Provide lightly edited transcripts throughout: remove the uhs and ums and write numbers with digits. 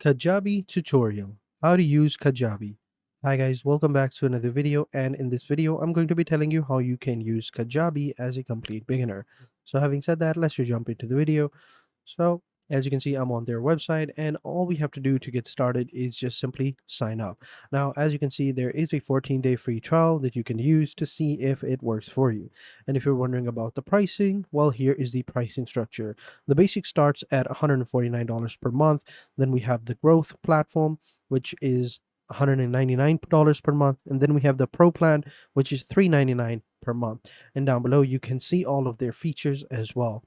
Kajabi tutorial. How to use Kajabi. Hi guys, welcome back to another video, and in this video I'm going to be telling you how you can use Kajabi as a complete beginner. So having said that, let's just jump into the video. So as you can see, I'm on their website, and all we have to do to get started is just simply sign up. Now, as you can see, there is a 14-day free trial that you can use to see if it works for you. And if you're wondering about the pricing, well, here is the pricing structure. The basic starts at $149 per month. Then we have the growth platform, which is $199 per month, and then we have the pro plan, which is $399 per month. And down below you can see all of their features as well.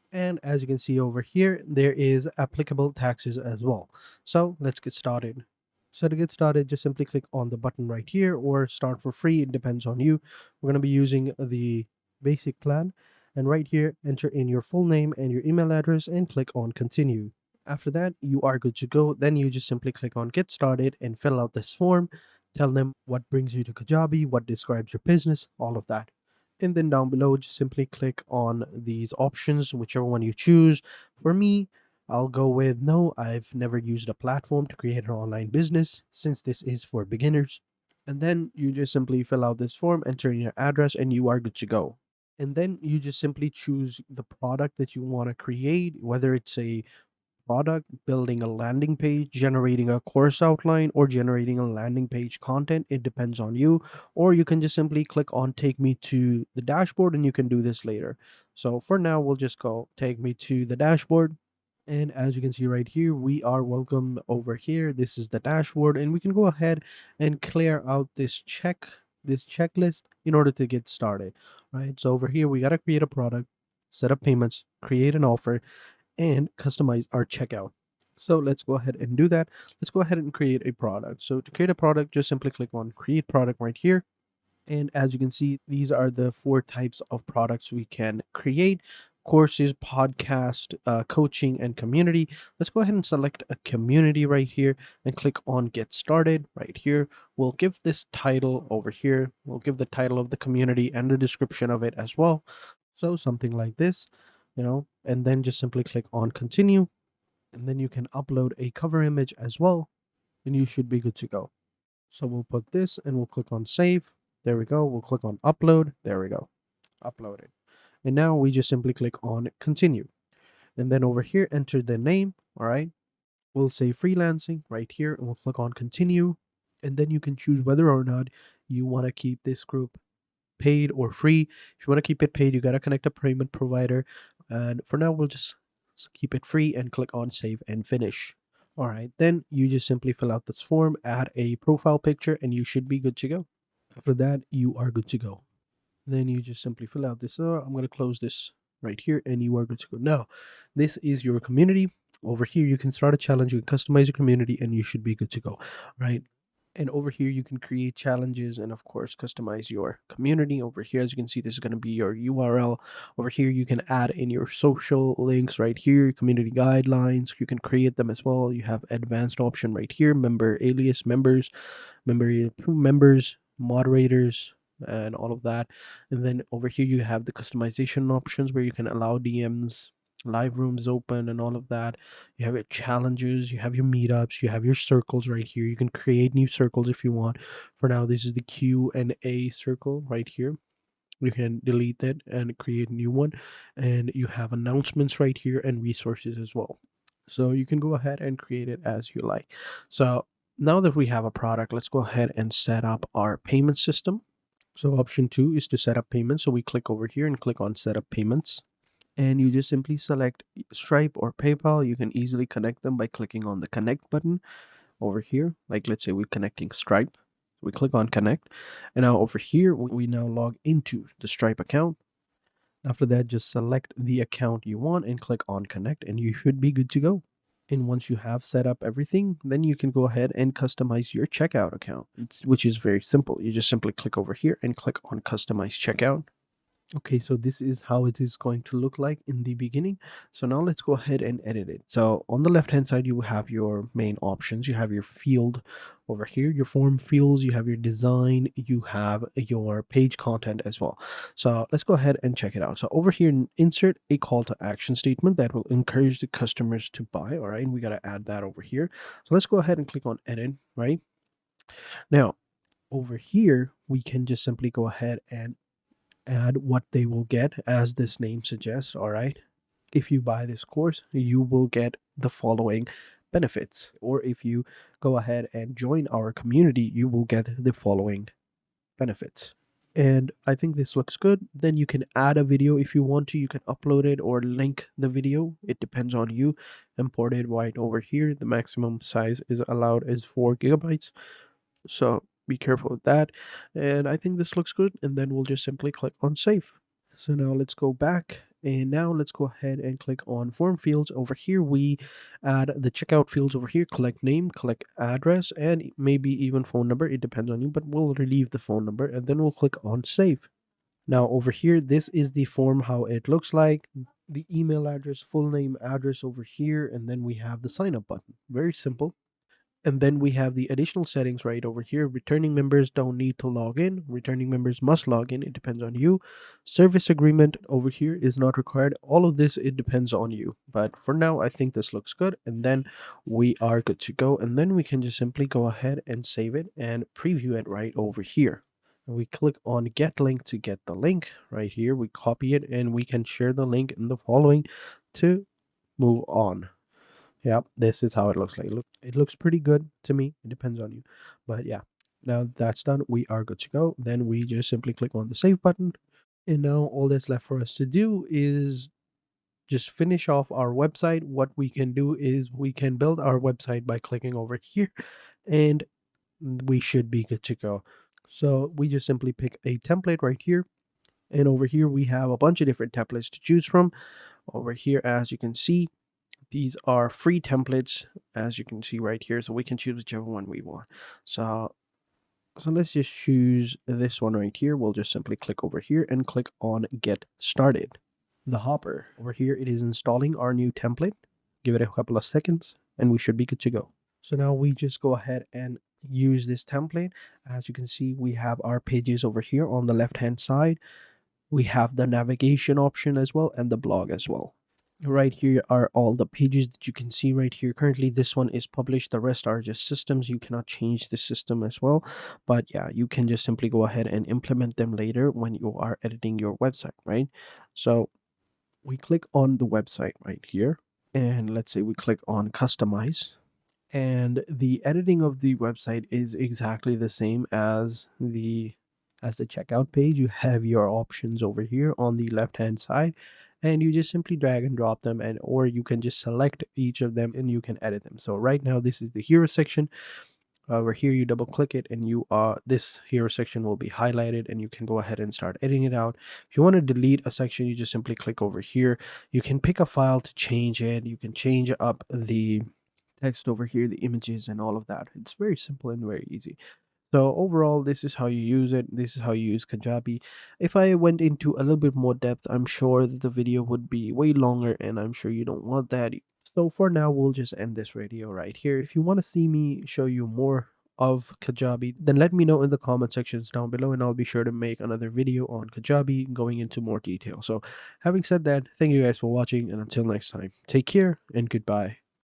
And as you can see over here, there is applicable taxes as well. So let's get started. So to get started, just simply click on the button right here or start for free. It depends on you. We're going to be using the basic plan. And right here, enter in your full name and your email address and click on continue. After that, you are good to go. Then you just simply click on get started and fill out this form. Tell them what brings you to Kajabi, what describes your business, all of that. And then down below, just simply click on these options, whichever one you choose. For me, I'll go with no, I've never used a platform to create an online business since this is for beginners. And then you just simply fill out this form, enter in your address, and you are good to go. And then you just simply choose the product that you want to create, whether it's a product, building a landing page, generating a course outline, or generating a landing page content. It depends on you. Or you can just simply click on take me to the dashboard and you can do this later. So for now, we'll just go take me to the dashboard. And as you can see right here, we are welcome over here. This is the dashboard, and we can go ahead and clear out this checklist in order to get started. Right. So over here, we got to create a product, set up payments, create an offer, and customize our checkout. So let's go ahead and do that. Let's go ahead and create a product. So to create a product, just simply click on create product right here. And as you can see, these are the four types of products we can create: courses, podcast, coaching, and community. Let's go ahead and select a community right here and click on get started right here. We'll give this title over here. We'll give the title of the community and the description of it as well. So something like this, and then just simply click on continue. And then you can upload a cover image as well, and you should be good to go. So we'll put this and we'll click on save. There we go. We'll click on upload. There we go. Uploaded. And now we just simply click on continue. And then over here, enter the name. All right. We'll say freelancing right here and we'll click on continue. And then you can choose whether or not you want to keep this group paid or free. If you want to keep it paid, you got to connect a payment provider. And for now, we'll just keep it free and click on save and finish. All right, then you just simply fill out this form, add a profile picture, and you should be good to go. After that, you are good to go. Then you just simply fill out this. I'm going to close this right here, and you are good to go. Now, this is your community. Over here, you can start a challenge, you can customize your community, and you should be good to go. Right. And over here, you can create challenges and, of course, customize your community. Over here, as you can see, this is going to be your URL. Over here, you can add in your social links right here, community guidelines. You can create them as well. You have advanced option right here, member alias, members, moderators, and all of that. And then over here, you have the customization options where you can allow DMs, live rooms open, and all of that. You have your challenges, you have your meetups, you have your circles right here. You can create new circles if you want. For now, this is the Q&A circle right here. You can delete it and create a new one. And you have announcements right here and resources as well. So you can go ahead and create it as you like. So now that we have a product, let's go ahead and set up our payment system. So option 2 is to set up payments. So we click over here and click on set up payments. And you just simply select Stripe or PayPal. You can easily connect them by clicking on the connect button over here. Like, let's say we're connecting Stripe. We click on connect. And now over here, we now log into the Stripe account. After that, just select the account you want and click on connect, and you should be good to go. And once you have set up everything, then you can go ahead and customize your checkout account, which is very simple. You just simply click over here and click on customize checkout. Okay, so this is how it is going to look like in the beginning. So now let's go ahead and edit it. So on the left hand side, you have your main options. You have your field over here, your form fields, you have your design, you have your page content as well. So let's go ahead and check it out. So over here, insert a call to action statement that will encourage the customers to buy. All right, we got to add that over here. So let's go ahead and click on edit, right? Now, over here, we can just simply go ahead and add what they will get as this name suggests. All right, if you buy this course you will get the following benefits, or if you go ahead and join our community you will get the following benefits. And I think this looks good. Then you can add a video if you want to. You can upload it or link the video, it depends on you. Import it right over here. The maximum size is allowed is 4 GB, so be careful with that. And I think this looks good. And then we'll just simply click on save. So now let's go back, and now let's go ahead and click on form fields. Over here, we add the checkout fields over here, collect name, collect address, and maybe even phone number. It depends on you, but we'll relieve the phone number and then we'll click on save. Now over here, this is the form, how it looks like. The email address, full name, address over here, and then we have the sign up button. Very simple. And then we have the additional settings right over here. Returning members don't need to log in. Returning members must log in. It depends on you. Service agreement over here is not required. All of this, it depends on you. But for now, I think this looks good. And then we are good to go. And then we can just simply go ahead and save it and preview it right over here. And we click on get link to get the link right here. We copy it and we can share the link in the following to move on. Yeah, this is how it looks like. Look, it looks pretty good to me. It depends on you. But yeah, now that's done. We are good to go. Then we just simply click on the save button. And now all that's left for us to do is just finish off our website. What we can do is we can build our website by clicking over here, and we should be good to go. So we just simply pick a template right here. And over here, we have a bunch of different templates to choose from. Over here, as you can see, these are free templates, as you can see right here, so we can choose whichever one we want. So let's just choose this one right here. We'll just simply click over here and click on get started. The hopper over here, it is installing our new template. Give it a couple of seconds and we should be good to go. So now we just go ahead and use this template. As you can see, we have our pages over here on the left hand side. We have the navigation option as well and the blog as well. Right here are all the pages that you can see right here. Currently this one is published, the rest are just systems. You cannot change the system as well, but yeah, you can just simply go ahead and implement them later when you are editing your website, right? So we click on the website right here, and let's say we click on customize, and the editing of the website is exactly the same as the checkout page. You have your options over here on the left hand side, and you just simply drag and drop them, and or you can just select each of them and you can edit them. So right now this is the hero section. Over here you double click it and this hero section will be highlighted, and you can go ahead and start editing it out. If you want to delete a section, you just simply click over here. You can pick a file to change it. You can change up the text over here, the images and all of that. It's very simple and very easy. So overall, this is how you use it. This is how you use Kajabi. If I went into a little bit more depth, I'm sure that the video would be way longer, and I'm sure you don't want that. So for now, we'll just end this video right here. If you want to see me show you more of Kajabi, then let me know in the comment sections down below, and I'll be sure to make another video on Kajabi going into more detail. So having said that, thank you guys for watching, and until next time, take care and goodbye.